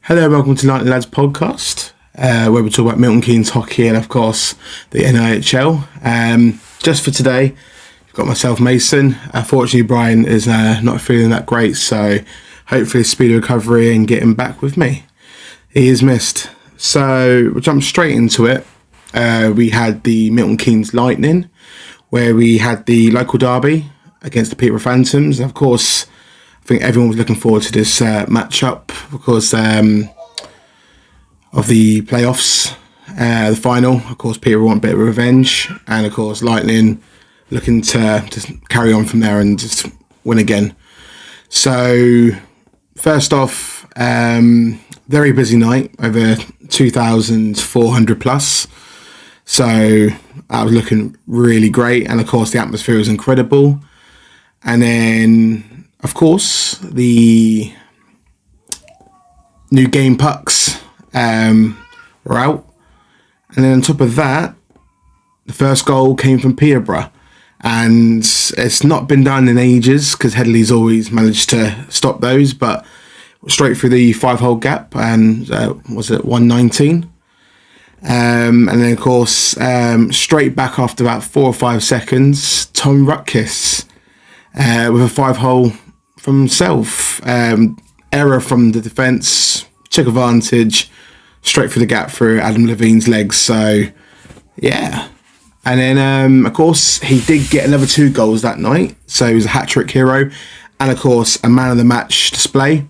Hello, welcome to Lightning LADZ podcast, where we talk about Milton Keynes hockey and, of course, the NIHL. Just for today, I've got myself, Mason. Unfortunately, Brian is not feeling that great, so hopefully speedy recovery and get him back with me. He is missed. So we'll jump straight into it. We had the Milton Keynes Lightning, where we had the local derby against the Peterborough Phantoms. Of course, I think everyone was looking forward to this matchup because of the playoffs, the final. Of course, Peterborough want a bit of revenge, and of course, Lightning looking to just carry on from there and just win again. So, first off, very busy night, over 2,400 plus. So, that was looking really great, and of course, the atmosphere was incredible. And then, of course, the new game pucks were out. And then on top of that, the first goal came from Peterborough. And it's not been done in ages because Headley's always managed to stop those. But straight through the 5-hole gap, and was it 119? And then, of course, straight back after about 4 or 5 seconds, Tom Rutkiss with a 5-hole from himself. Error from the defence, took advantage, straight through the gap through Adam Levine's legs. So, yeah. And then, of course, he did get another 2 goals that night. So he was a hat-trick hero. And, of course, a man of the match display.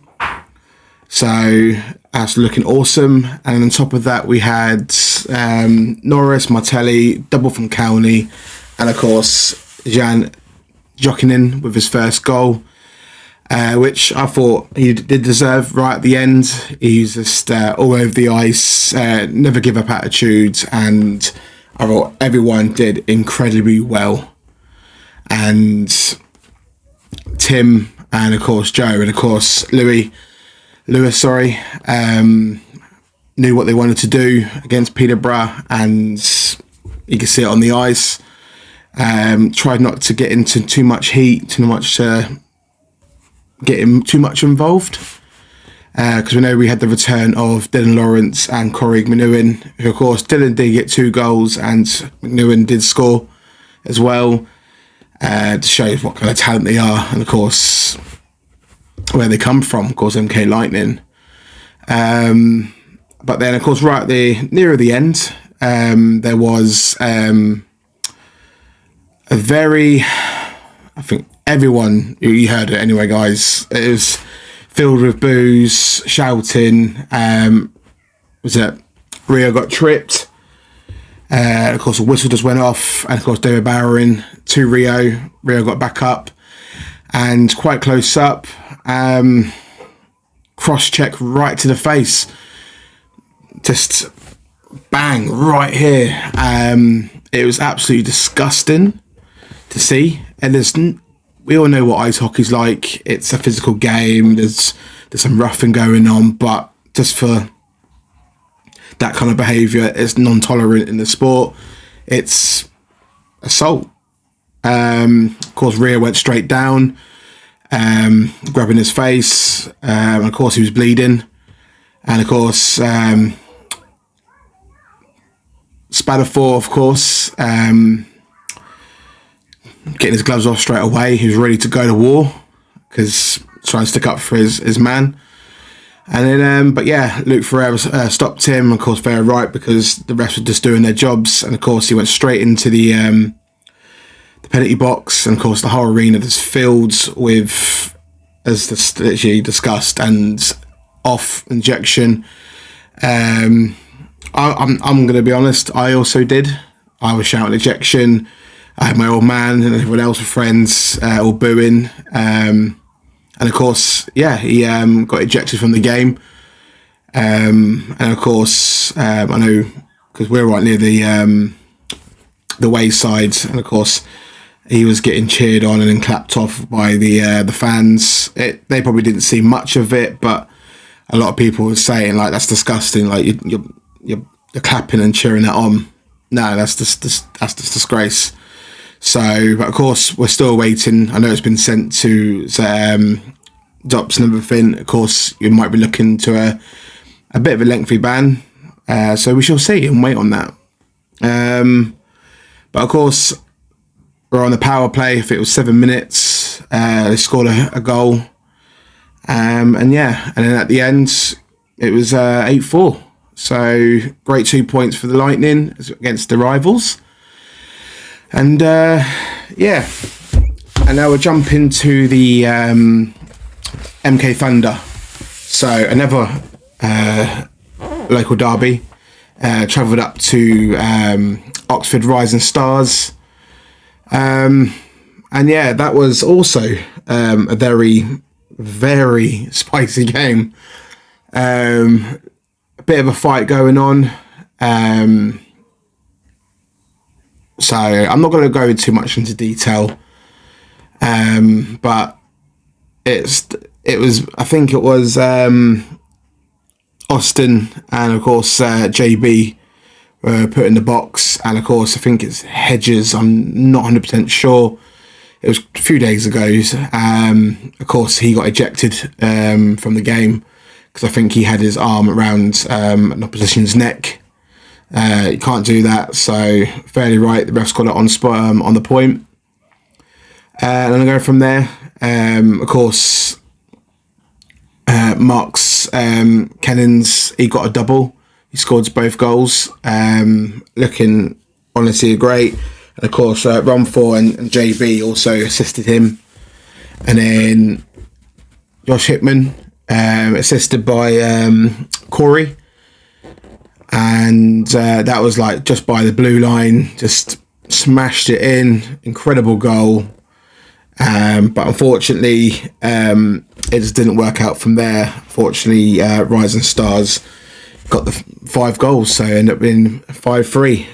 So that's looking awesome. And on top of that, we had Norris, Martelli, double from Cowell. And, of course, Jan Jokinen with his first goal. Which I thought he did deserve right at the end. He's just all over the ice, never give up attitudes, and I thought everyone did incredibly well. And Tim, and of course Joe, and of course Lewis, knew what they wanted to do against Peterborough, and you can see it on the ice. Tried not to get into too much heat, too much. Get him too much involved, because we know we had the return of Dylan Lawrence and Corey McNewen, who of course Dylan did get 2 goals and McNewen did score as well, to show what kind of talent they are, and of course where they come from, of course MK Lightning. But then of course right at the nearer the end, there was a very, I think everyone, you heard it anyway, guys. It was filled with boos, shouting. Was it Rio got tripped? Of course, a whistle just went off, and of course, they were barrowing to Rio. Rio got back up, and quite close up, cross check right to the face. Just bang right here. It was absolutely disgusting to see, and we all know what ice hockey's like. It's a physical game. There's some roughing going on, but just for that kind of behaviour, it's non-tolerant in the sport. It's assault. Of course, Rhea went straight down, grabbing his face. Of course, he was bleeding. And of course, Spadafor, of course, getting his gloves off straight away. He was ready to go to war because trying to stick up for his man. And then, but yeah, Luke Ferreira stopped him. Of course, very right, because the refs were just doing their jobs. And of course, he went straight into the penalty box. And of course, the whole arena was filled with, as literally discussed, and off injection. I'm going to be honest. I also did. I was shouting ejection. I had my old man and everyone else with friends all booing. And of course, yeah, he got ejected from the game. And of course, I know because we're right near the wayside, and of course, he was getting cheered on and then clapped off by the fans. They probably didn't see much of it, but a lot of people were saying like, "That's disgusting! Like you're clapping and cheering that on." No, that's just disgrace. So, but of course, we're still waiting. I know it's been sent to DOPS and everything. Of course, you might be looking to a bit of a lengthy ban. So we shall see and wait on that. But of course, we're on the power play. If it was 7 minutes, they scored a goal. And then at the end, it was 8-4. So great 2 points for the Lightning against the rivals. And and now we'll jump into the MK Thunder. So another local derby. Travelled up to Oxford Rising Stars. That was also a very, very spicy game. A bit of a fight going on. So I'm not going to go too much into detail. But I think it was Austin and of course JB were put in the box, and of course I think it's Hedges, I'm not 100% sure, it was a few days ago. Of course he got ejected from the game because I think he had his arm around an opposition's neck. You can't do that, so fairly right, the ref's got it on spot, on the point. And then I go from there. Of course, Mark's Kennins, he got a double. He scored both goals. Looking honestly great. And of course, Rumfor and JB also assisted him. And then Josh Hickman, assisted by Corey. And that was like just by the blue line, just smashed it in. Incredible goal. But unfortunately, it just didn't work out from there. Fortunately, Rising Stars got the 5 goals, so ended up being 5-3.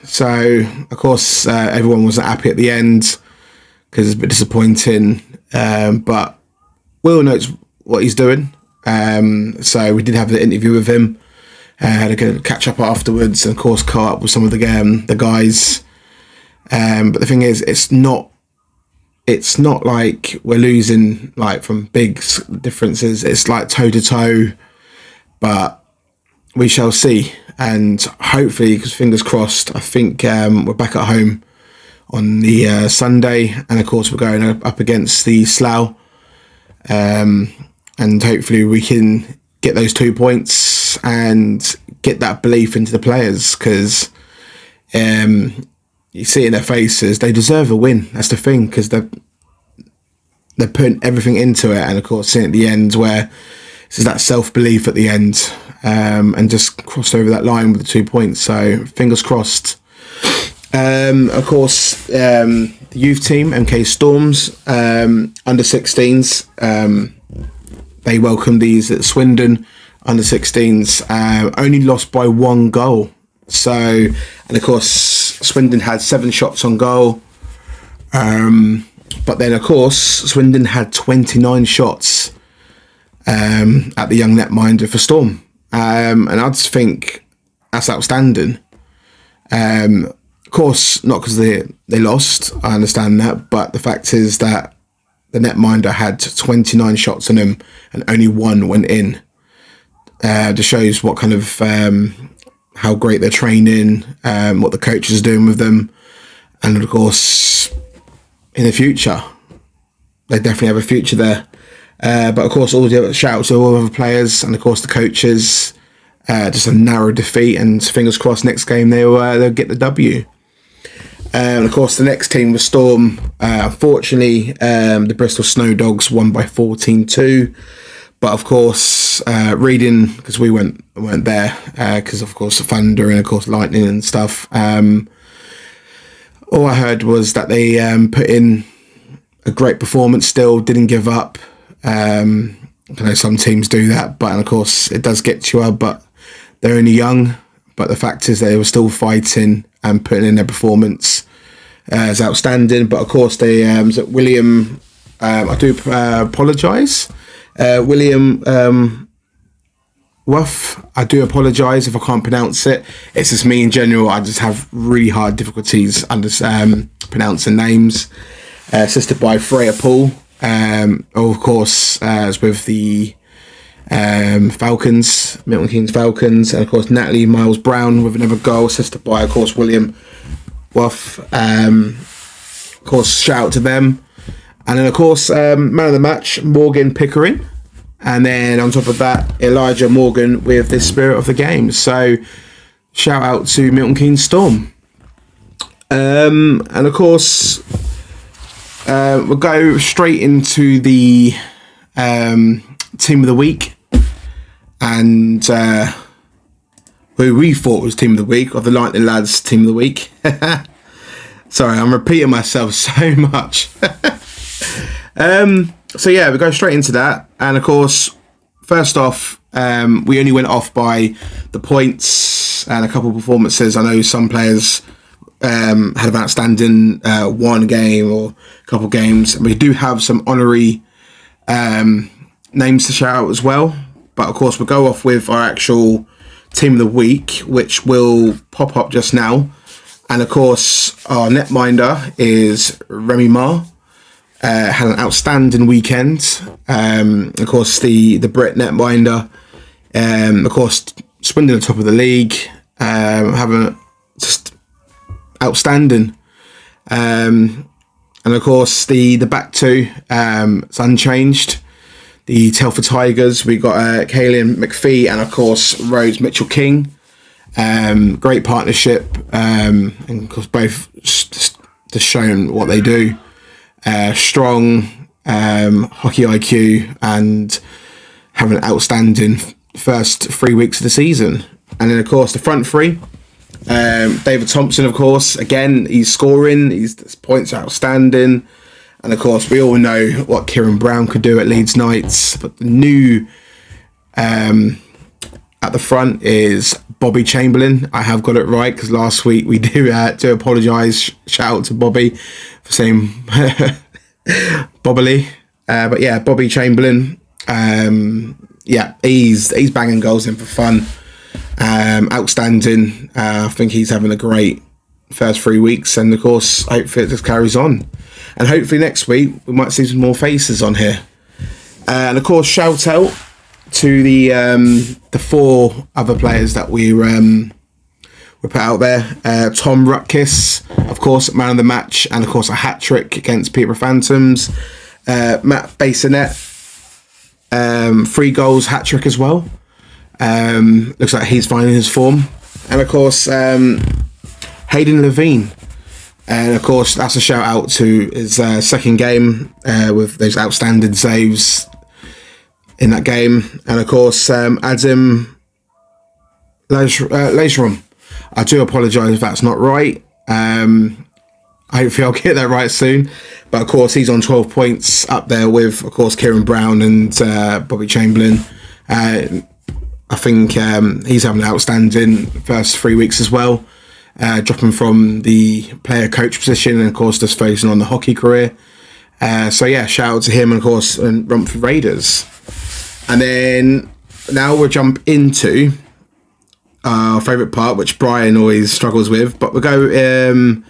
So of course everyone wasn't happy at the end because it's a bit disappointing. But Will knows what he's doing. So we did have an interview with him. Had a good catch up afterwards, and of course caught up with some of the guys. But the thing is, it's not like we're losing like from big differences. It's like toe to toe, but we shall see. And hopefully, because fingers crossed, I think we're back at home on the Sunday, and of course we're going up against the Slough, and hopefully we can get those 2 points and get that belief into the players, because you see it in their faces, they deserve a win. That's the thing, because they're putting everything into it, and of course seeing at the end where this is that self-belief at the end, and just crossed over that line with the 2 points. So fingers crossed. Of course, the youth team, MK Storms, under 16s, they welcomed these at Swindon under 16s, only lost by 1 goal. So, and of course, Swindon had 7 shots on goal. But then, of course, Swindon had 29 shots at the young netminder for Storm. And I just think that's outstanding. Of course, not because they lost, I understand that, but the fact is that the netminder had 29 shots on him and only 1 went in. Just shows what kind of how great they're training, what the coach is doing with them, and of course in the future they definitely have a future there. But of course, all the other shout outs to all the other players, and of course the coaches. Just a narrow defeat, and fingers crossed next game they'll get the W. And of course the next team was Storm. Unfortunately, the Bristol Snow Dogs won by 14-2. But of course, reading, because we weren't there, because of course the Thunder and of course Lightning and stuff. All I heard was that they put in a great performance. Still didn't give up. I know some teams do that, but and of course it does get you up. But they're only young. But the fact is they were still fighting and putting in their performance is outstanding. But of course they William. I do apologise. William Wuff, I do apologise if I can't pronounce it. It's just me in general. I just have really hard difficulties pronouncing names. Assisted by Freya Paul. Of course, as with the Falcons, Milton Keynes Falcons, and of course Natalie Miles Brown with another goal, assisted by of course William Waff. Of course, shout out to them. And then of course, man of the match, Morgan Pickering. And then on top of that, Elijah Morgan with the spirit of the game. So shout out to Milton Keynes Storm. And of course, we'll go straight into the team of the week. And who we thought was team of the week, of the Lightning Lads team of the week. Sorry, I'm repeating myself so much. So yeah, we go straight into that. And of course, first off, we only went off by the points and a couple of performances. I know some players had an outstanding one game or a couple of games. We do have some honorary names to shout out as well. But of course, we'll go off with our actual team of the week, which will pop up just now. And of course, our netminder is Remy Ma. Had an outstanding weekend. Of course, the Brit netminder, of course, sprinting on top of the league, having just outstanding. And of course, the back two, it's unchanged. The Telford Tigers, we got Kaylin McPhee and of course Rose Mitchell-King. Great partnership, and of course both just showing what they do. Strong hockey IQ and having an outstanding first 3 weeks of the season. And then of course the front three, David Thompson, of course, again he's scoring, his points are outstanding. And of course, we all know what Kieran Brown could do at Leeds Knights. But the new at the front is Bobby Chamberlain. I have got it right because last week we do apologise. Shout out to Bobby for saying Bobbily. But yeah, Bobby Chamberlain. Yeah, he's banging goals in for fun. Outstanding. I think he's having a great first 3 weeks. And of course, hopefully it just carries on. And hopefully next week we might see some more faces on here. And of course, shout out to the 4 other players that we put out there. Tom Rutkiss, of course, man of the match, and of course a hat trick against Peterborough Phantoms. Matt Basonet, 3 goals, hat trick as well. Looks like he's finding his form. And of course, Hayden Levine. And of course, that's a shout out to his second game with those outstanding saves in that game. And of course, Adam Leisram. I do apologise if that's not right. Hopefully I'll get that right soon. But of course, he's on 12 points up there with, of course, Kieran Brown and Bobby Chamberlain. I think he's having an outstanding first 3 weeks as well. Dropping from the player coach position and of course just focusing on the hockey career. So yeah, shout out to him and of course and Rumford Raiders. And then now we'll jump into our favourite part, which Brian always struggles with, but we'll go in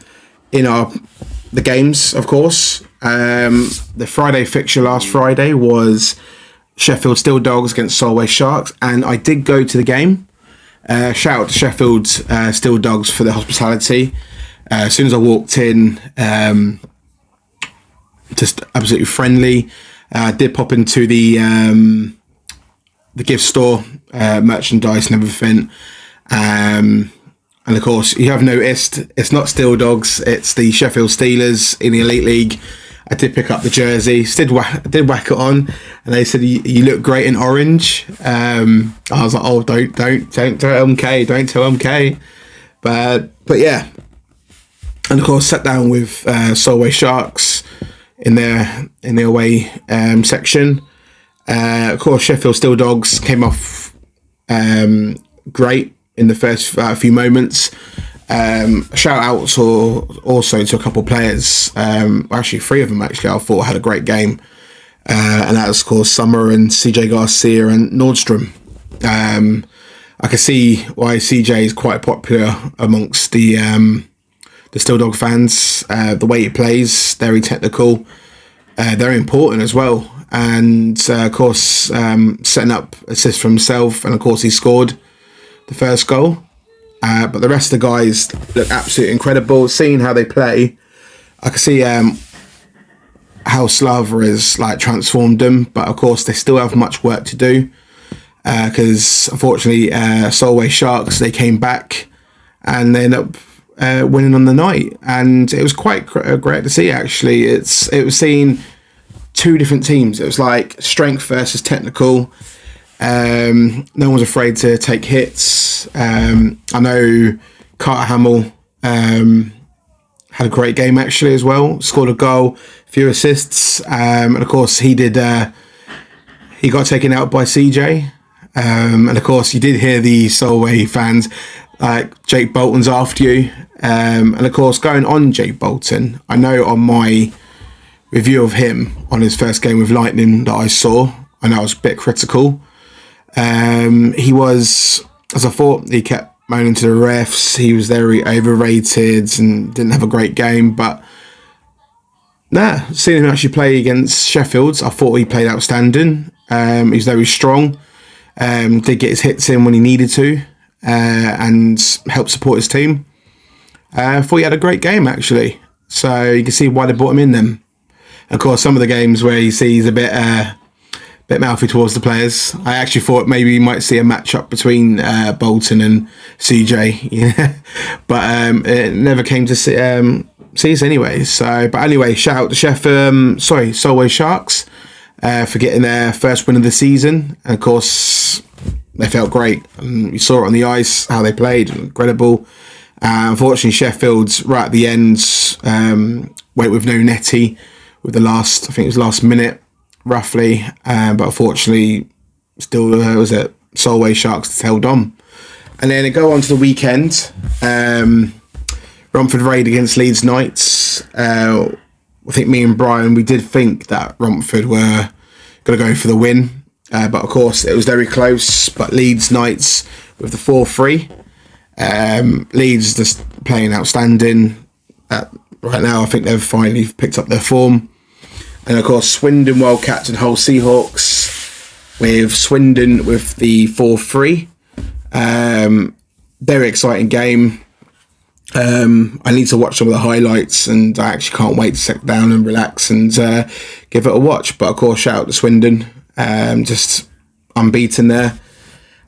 the games, of course. The Friday fixture last Friday was Sheffield Steel Dogs against Solway Sharks, and I did go to the game. Shout out to Sheffield Steel Dogs for the hospitality. As soon as I walked in, just absolutely friendly. I did pop into the gift store, merchandise and everything. And of course, you have noticed it's not Steel Dogs, it's the Sheffield Steelers in the Elite League. I did pick up the jersey, did whack it on, and they said you look great in orange. I was like, oh, don't tell MK, don't tell MK. But yeah, and of course sat down with Solway Sharks in their away section. Of course, Sheffield Steel Dogs came off great in the first few moments. Shout out also to a couple of players, actually 3 of them actually I thought had a great game, and that was of course Summer and CJ Garcia and Nordstrom. I can see why CJ is quite popular amongst the Steel Dog fans. The way he plays, very technical, They're important as well. And of course, setting up assists for himself, and of course he scored the first goal. But the rest of the guys look absolutely incredible. Seeing how they play, I can see how Slava has like transformed them. But of course, they still have much work to do, because unfortunately, Solway Sharks, they came back and they ended up winning on the night, and it was quite great to see. Actually, it was seeing two different teams. It was like strength versus technical. No one was afraid to take hits. I know Carter Hamill had a great game actually as well. Scored a goal, few assists, and of course he did. He got taken out by CJ, and of course you did hear the Solway fans like Jake Bolton's after you, and of course going on Jake Bolton. I know on my review of him on his first game with Lightning that I saw, and I was a bit critical. He was, as I thought, he kept moaning to the refs. He was very overrated and didn't have a great game. But seeing him actually play against Sheffield, I thought he played outstanding. He's very strong. Did get his hits in when he needed to, and helped support his team. I thought he had a great game actually. So you can see why they brought him in then. Of course, some of the games where you see he's a bit mouthy towards the players. I actually thought maybe you might see a match-up between Bolton and CJ, yeah. But it never came to see us anyway. So, but anyway, shout out to Solway Sharks for getting their first win of the season. And of course, they felt great. You saw it on the ice how they played, incredible. Unfortunately, Sheffield's right at the end went with no netty with the last, I think it was last minute roughly, but unfortunately still was it Solway Sharks held on. And then it go on to the weekend, Romford Raid against Leeds Knights. I think me and Brian, we did think that Romford were going to go for the win, but of course it was very close. But Leeds Knights with the 4-3. Leeds just playing outstanding. Right now I think they've finally picked up their form. And of course, Swindon Wildcats and Hull Seahawks, with Swindon with the 4-3. Very exciting game. I need to watch some of the highlights, and I actually can't wait to sit down and relax and give it a watch. But of course, shout out to Swindon, just unbeaten there.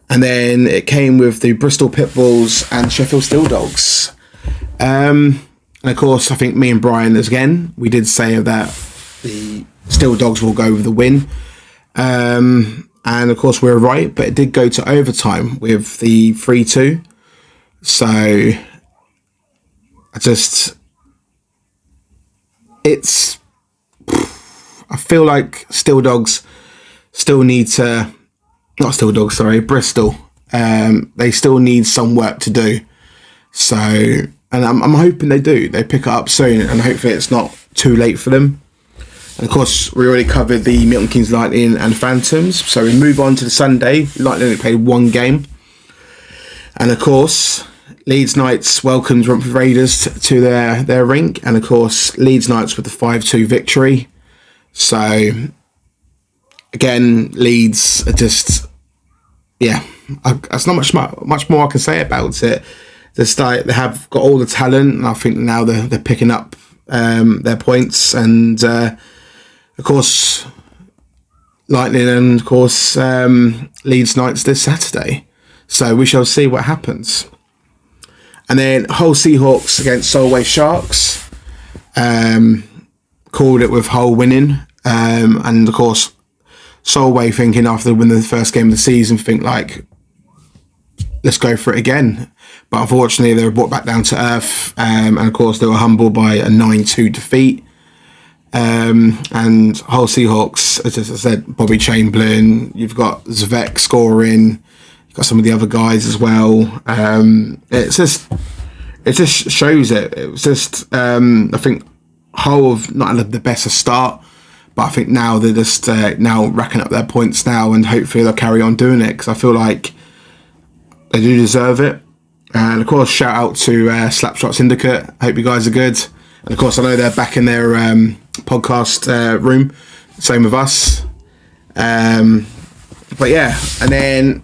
And then it came with the Bristol Pitbulls and Sheffield Steel Dogs. And of course, I think me and Brian, again, we did say that the Steel Dogs will go with the win. And of course, we were right, but it did go to overtime with the 3-2. So I feel like Steel Dogs still need to, Bristol. They still need some work to do. So, and I'm hoping they do. They pick it up soon, and hopefully it's not too late for them. And of course, we already covered the Milton Keynes Lightning and Phantoms. So we move on to the Sunday. Lightning only played one game. And of course, Leeds Knights welcomed Romford Raiders to their rink. And of course, Leeds Knights with the 5-2 victory. So, again, Leeds are just, there's not much more I can say about it. They have got all the talent, and I think now they're picking up their points. And of course, Lightning and of course Leeds Knights this Saturday. So we shall see what happens. And then Hull Seahawks against Solway Sharks. Called it with Hull winning. And of course, Solway thinking after winning the first game of the season, think like, let's go for it again. But unfortunately, they were brought back down to earth. And of course, they were humbled by a 9-2 defeat. And Hull Seahawks, as I said, Bobby Chamberlain, you've got Zvek scoring, you've got some of the other guys as well. It just shows it. It was just, I think Hull have not had the best of start, but I think now they're just now racking up their points now, and hopefully they'll carry on doing it, because I feel like they do deserve it. And of course, shout out to Slapshot Syndicate. Hope you guys are good. And of course, I know they're back in their podcast room. Same with us. But yeah, and then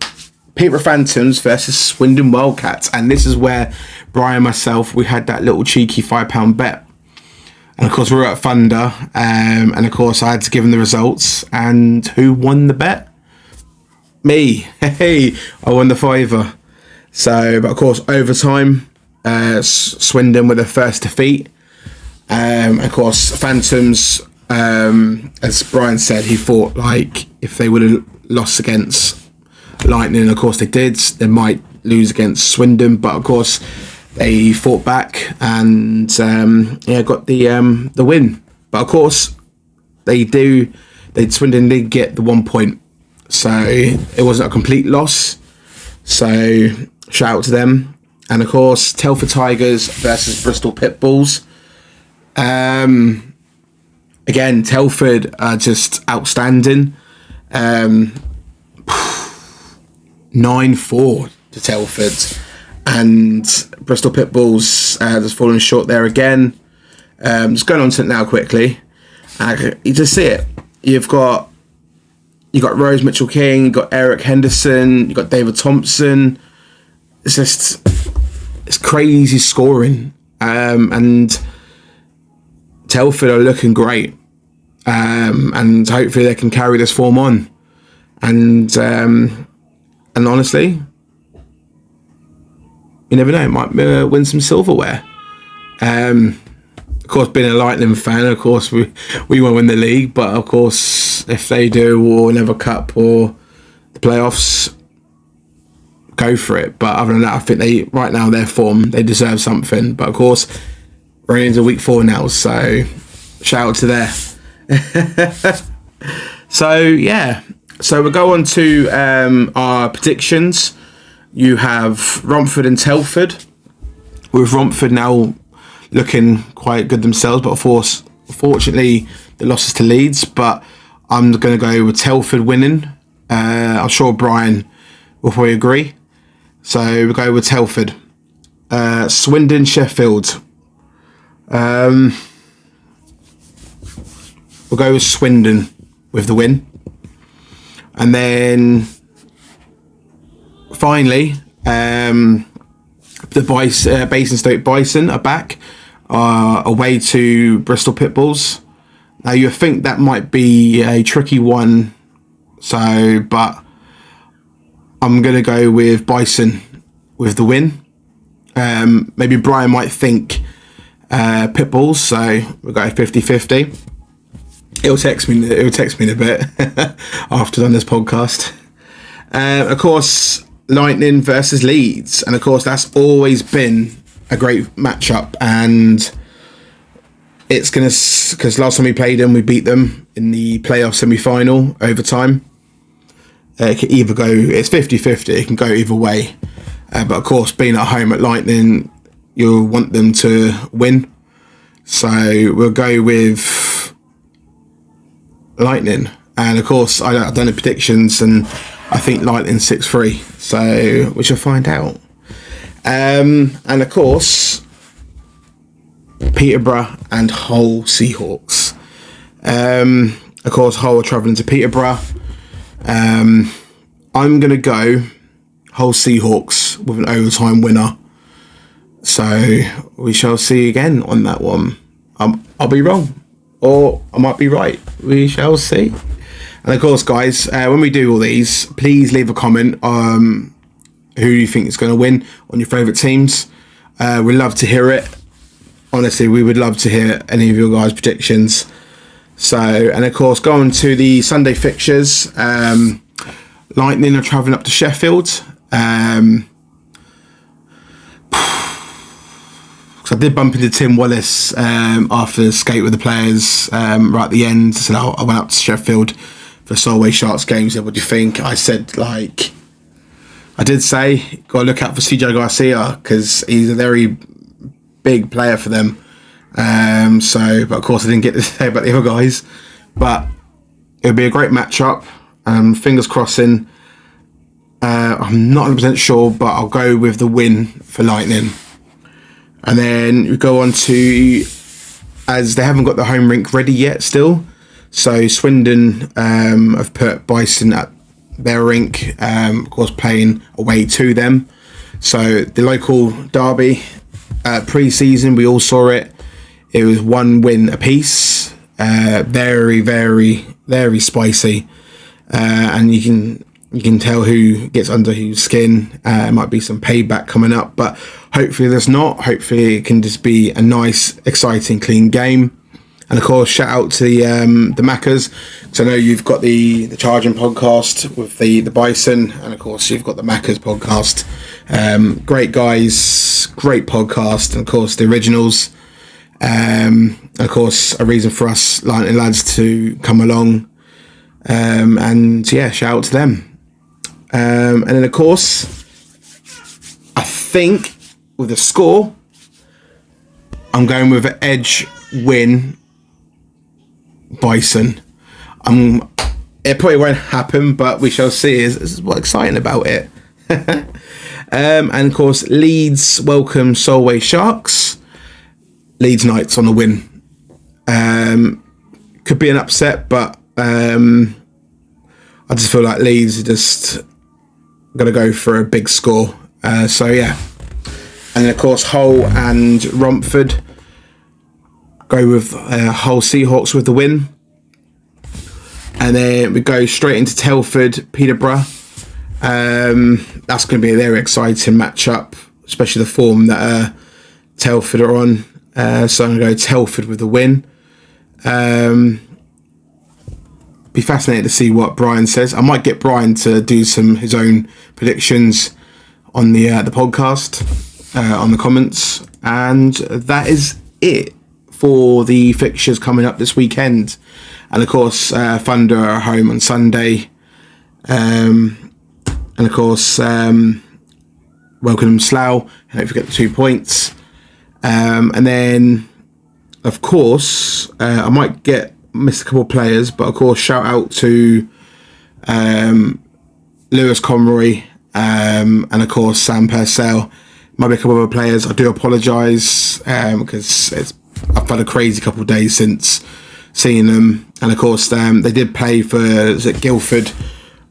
Peterborough Phantoms versus Swindon Wildcats. And this is where Brian and myself, we had that little cheeky £5 bet. And of course, we were at Thunder. And of course, I had to give them the results. And who won the bet? Me. Hey, I won the fiver. So, but of course, overtime, Swindon with their first defeat. Of course, Phantoms, as Brian said, he thought like if they would have lost against Lightning, of course they did, they might lose against Swindon, but of course they fought back and got the win. But of course Swindon did get the 1 point, so it wasn't a complete loss. So shout out to them. And of course, Telford Tigers versus Bristol Pitbulls. Again, Telford are just outstanding. 9-4 to Telford, and Bristol Pitbulls just falling short there again. Just going on to it now quickly. You just see it. You got Rose Mitchell King, you got Eric Henderson, you got David Thompson. It's crazy scoring, and Telford are looking great, and hopefully they can carry this form on. And honestly, you never know, it might win some silverware. Of course, being a Lightning fan, of course, we won't win the league, but of course, if they do, or another cup or the playoffs, go for it. But other than that, I think right now, their form, they deserve something. But of course, we're into week 4 now, so shout out to there. So, yeah. So we'll go on to our predictions. You have Romford and Telford, with Romford now looking quite good themselves, but of course, unfortunately, the losses to Leeds. But I'm going to go with Telford winning. I'm sure Brian will probably agree. So we'll go with Telford. Swindon, Sheffield. We'll go with Swindon with the win. And then finally, the Basingstoke Bison are back away to Bristol Pitbulls. Now you think that might be a tricky one, but I'm going to go with Bison with the win. Maybe Brian might think Pitbulls, so we'll go 50-50. It'll text me in a bit after done this podcast. Of course, Lightning versus Leeds, and of course that's always been a great matchup. And it's gonna, because last time we played them, we beat them in the playoff semi-final overtime. It can either go, it's 50-50. It can go either way. But of course, being at home at Lightning, you'll want them to win. So we'll go with Lightning. And of course, I've done the predictions, and I think Lightning 6-3. So we shall find out. And of course, Peterborough and Hull Seahawks. Of course, Hull are travelling to Peterborough. I'm going to go Hull Seahawks with an overtime winner. So we shall see again on that one. I'll be wrong, or I might be right. We shall see. And of course, guys, when we do all these, please leave a comment who you think is going to win on your favourite teams. We'd love to hear it. Honestly, we would love to hear any of your guys' predictions. So, and of course, going to the Sunday fixtures, Lightning are travelling up to Sheffield. So I did bump into Tim Wallace after the skate with the players right at the end. So I went up to Sheffield for Solway Sharks games. What do you think? I said, I did say, got to look out for CJ Garcia, because he's a very big player for them. But of course I didn't get to say about the other guys. But it'll be a great matchup. Fingers crossing. I'm not 100% sure, but I'll go with the win for Lightning. And then we go on to as they haven't got the home rink ready yet still. So Swindon have put Bryson at their rink, of course playing away to them. So the local derby pre-season, we all saw it. It was 1 win apiece. Very, very, very spicy. And you can tell who gets under whose skin. It might be some payback coming up, but hopefully there's not. Hopefully it can just be a nice, exciting, clean game. And of course, shout out to the Maccas. So I know you've got the Charging podcast with the Bison, and of course you've got the Maccas podcast. Great guys, great podcast, and of course the originals. Of course, a reason for us Lightning lads to come along. And yeah, shout out to them. And then of course, I think with the score, I'm going with an edge win. Bison. It probably won't happen, but we shall see. This is what's exciting about it. And of course, Leeds welcome Solway Sharks. Leeds Knights on the win. Could be an upset, but I just feel like Leeds are just going to go for a big score. So yeah. And then of course, Hull and Romford. Go with Hull Seahawks with the win. And then we go straight into Telford, Peterborough. That's going to be a very exciting matchup, especially the form that Telford are on. So I'm going to go Telford with the win. Be fascinated to see what Brian says. I might get Brian to do his own predictions on the podcast, on the comments. And that is it for the fixtures coming up this weekend. And of course, Thunder are home on Sunday. And of course, welcome Slough. I hope you get the 2 points. And then, of course, I might miss a couple of players, but of course, shout out to Lewis Conroy and of course Sam Purcell. Might be a couple of other players. I do apologise because I've had a crazy couple of days since seeing them, and of course they did play for Guildford.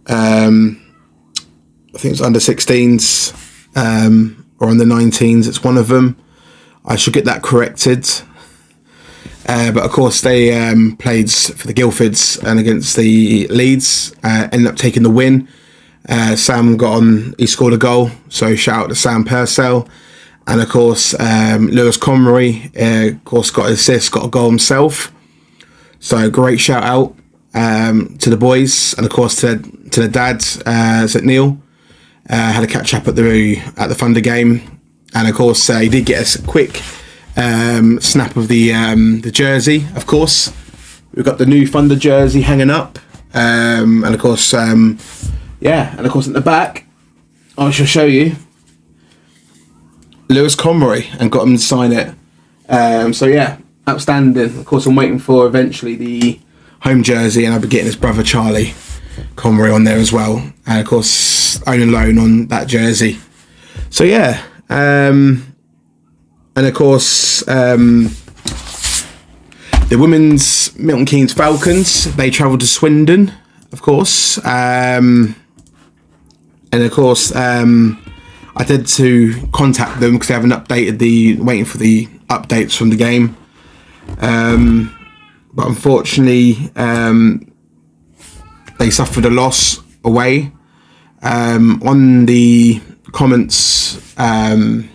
I think it's under 16s or under 19s. It's one of them. I should get that corrected. But of course they played for the Guildfords and against the Leeds. Ended up taking the win. Sam he scored a goal. So shout out to Sam Purcell. And of course, Lewis Conroy, of course, got an assist, got a goal himself. So great shout out to the boys, and of course to the dad, St Neil. Had a catch up at the Thunder game, and of course he did get a quick snap of the jersey. Of course, we've got the new Thunder jersey hanging up, and of course, and of course at the back, I shall show you. Lewis Conroy, and got him to sign it. So yeah, outstanding. Of course, I'm waiting for eventually the home jersey, and I'll be getting his brother Charlie Conroy on there as well. And of course, own and loan on that jersey. So yeah, and of course, the women's Milton Keynes Falcons, they travelled to Swindon, of course, and of course. I did to contact them because they haven't updated waiting for the updates from the game. But unfortunately, they suffered a loss away. On the comments, anyone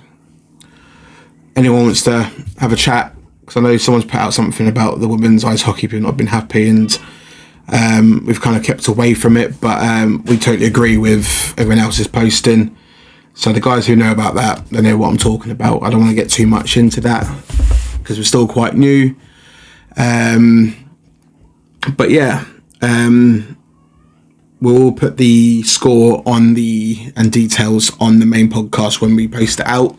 wants to have a chat, because I know someone's put out something about the women's ice hockey people not been happy, and we've kind of kept away from it, but we totally agree with everyone else's posting. So the guys who know about that, they know what I'm talking about. I don't want to get too much into that because we're still quite new. But yeah, we'll put the score and details on the main podcast when we post it out.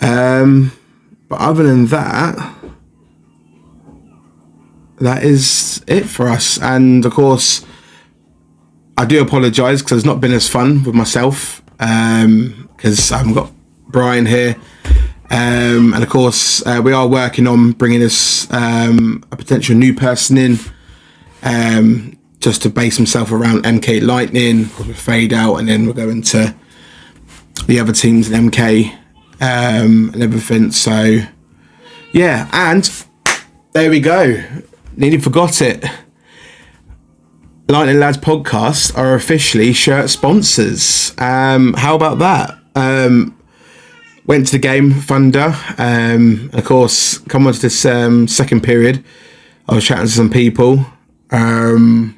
But other than that, that is it for us. And of course, I do apologise because it's not been as fun with myself. Because I haven't got Brian here, And of course, we are working on bringing us a potential new person in, just to base himself around MK Lightning. We'll fade out, and then we'll go into the other teams in MK and everything. So yeah, and there we go. Nearly forgot it. Lightning Lads podcast are officially shirt sponsors. How about that? Went to the game, Thunder. Of course, come on to this second period. I was chatting to some people. And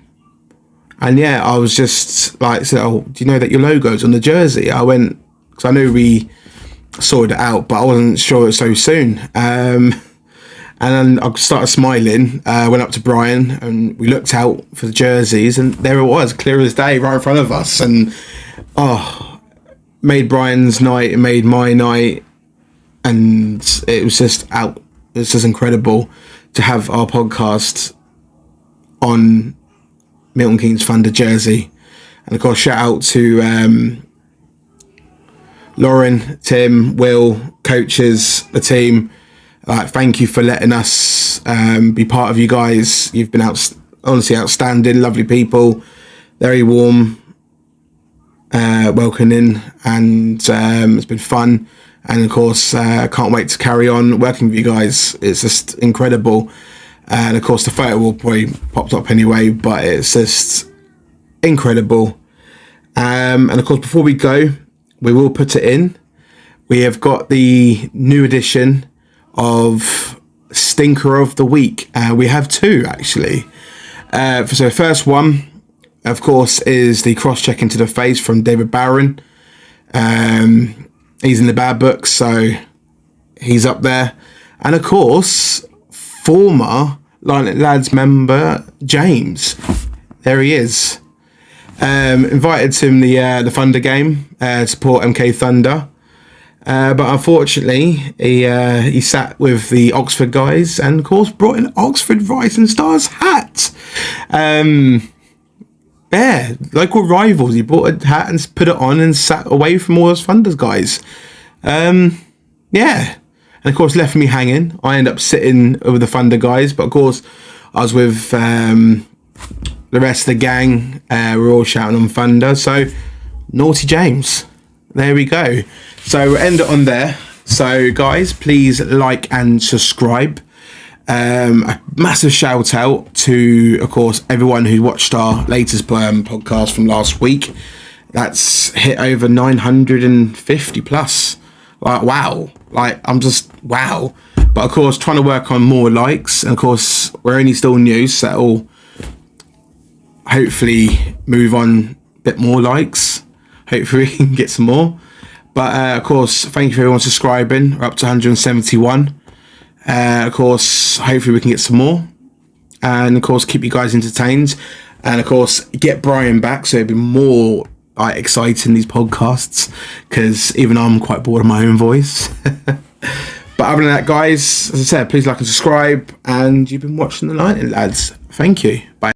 yeah, I was just like, said, "Oh, do you know that your logo's on the jersey?" I went, because I knew we sorted it out, but I wasn't sure it was so soon. And then I started smiling, went up to Brian, and we looked out for the jerseys, and there it was, clear as day, right in front of us. And made Brian's night, it made my night, and it was just incredible to have our podcast on Milton Keynes Thunder jersey. And of course, shout out to Lauren, Tim, Will, coaches, the team. Thank you for letting us be part of you guys. You've been honestly outstanding, lovely people, very warm, welcoming, and it's been fun. And of course, can't wait to carry on working with you guys. It's just incredible. And of course, the photo will probably pop up anyway, but it's just incredible. And of course, before we go, we will put it in. We have got the new edition of Stinker of the Week. We have two, actually. So first one, of course, is the cross-check into the face from David Barron. He's in the bad books, so he's up there. And of course, former Lightning Lads member James. There he is. Invited to him the Thunder game to support MK Thunder. But unfortunately, he sat with the Oxford guys, and of course brought an Oxford Rising Stars hat. Yeah, local rivals. He bought a hat and put it on and sat away from all those Thunders guys. Yeah, and of course left me hanging. I ended up sitting with the Thunder guys, but of course I was with the rest of the gang. We're all shouting on Thunder. So naughty James. There we go. So we'll end it on there. So guys, please like and subscribe. A massive shout out to, of course, everyone who watched our latest podcast from last week. That's hit over 950 plus. Like, wow. Like, I'm just, wow. But of course, trying to work on more likes. And of course, we're only still new, so it'll hopefully move on a bit more likes. Hopefully we can get some more. But of course, thank you for everyone subscribing. We're up to 171. Of course, hopefully we can get some more. And of course, keep you guys entertained. And of course, get Brian back, so it'll be more exciting, these podcasts, because even I'm quite bored of my own voice. But other than that, guys, as I said, please like and subscribe. And you've been watching the Lightning Lads. Thank you. Bye.